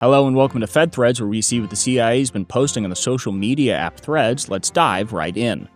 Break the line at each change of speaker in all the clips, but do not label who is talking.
Hello and welcome to Fed Threads, where we see what the CIA's been posting on the social media app Threads. Let's dive right in.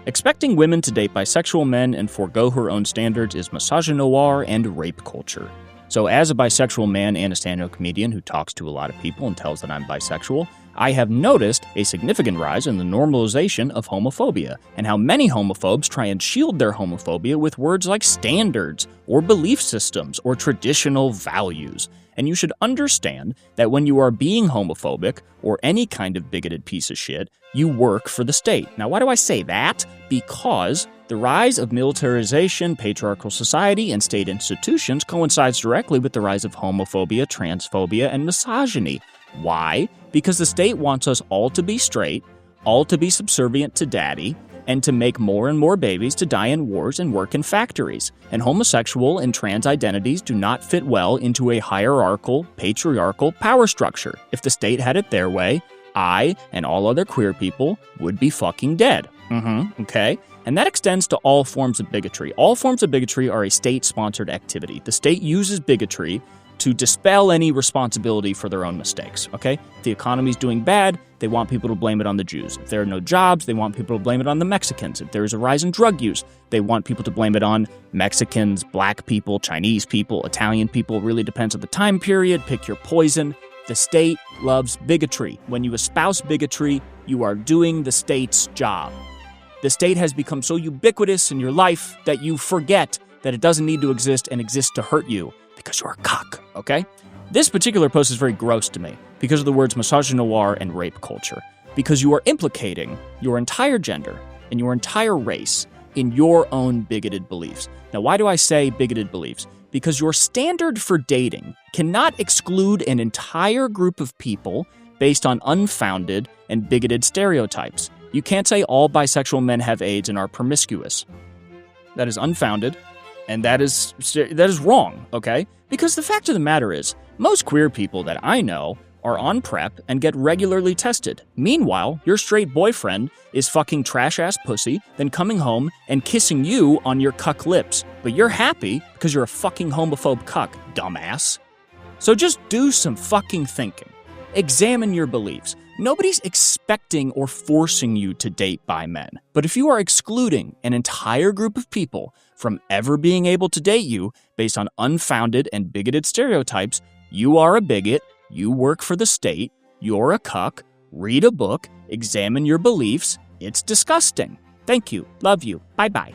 Expecting women to date bisexual men and forego her own standards is misogynoir and rape culture. So as a bisexual man and a stand-up comedian who talks to a lot of people and tells that I'm bisexual, I have noticed a significant rise in the normalization of homophobia, and how many homophobes try and shield their homophobia with words like standards, or belief systems, or traditional values. And you should understand that when you are being homophobic, or any kind of bigoted piece of shit, you work for the state. Now, why do I say that? Because the rise of militarization, patriarchal society, and state institutions coincides directly with the rise of homophobia, transphobia, and misogyny. Why? Because the state wants us all to be straight, all to be subservient to daddy, and to make more and more babies to die in wars and work in factories. And homosexual and trans identities do not fit well into a hierarchical, patriarchal power structure. If the state had it their way, I and all other queer people would be fucking dead. Okay? And that extends to all forms of bigotry. All forms of bigotry are a state-sponsored activity. The state uses bigotry to dispel any responsibility for their own mistakes, okay? If the economy's doing bad, they want people to blame it on the Jews. If there are no jobs, they want people to blame it on the Mexicans. If there is a rise in drug use, they want people to blame it on Mexicans, black people, Chinese people, Italian people. It really depends on the time period. Pick your poison. The state loves bigotry. When you espouse bigotry, you are doing the state's job. The state has become so ubiquitous in your life that you forget that it doesn't need to exist and exists to hurt you. Because you're a cuck, okay? This particular post is very gross to me because of the words misogynoir and rape culture. Because you are implicating your entire gender and your entire race in your own bigoted beliefs. Now, why do I say bigoted beliefs? Because your standard for dating cannot exclude an entire group of people based on unfounded and bigoted stereotypes. You can't say all bisexual men have AIDS and are promiscuous. That is unfounded. And that is wrong, okay? Because the fact of the matter is, most queer people that I know are on PrEP and get regularly tested. Meanwhile, your straight boyfriend is fucking trash-ass pussy, then coming home and kissing you on your cuck lips. But you're happy because you're a fucking homophobe cuck, dumbass. So just do some fucking thinking. Examine your beliefs. Nobody's expecting or forcing you to date bi men. But if you are excluding an entire group of people from ever being able to date you based on unfounded and bigoted stereotypes, you are a bigot, you work for the state, you're a cuck, read a book, examine your beliefs. It's disgusting. Thank you. Love you. Bye-bye.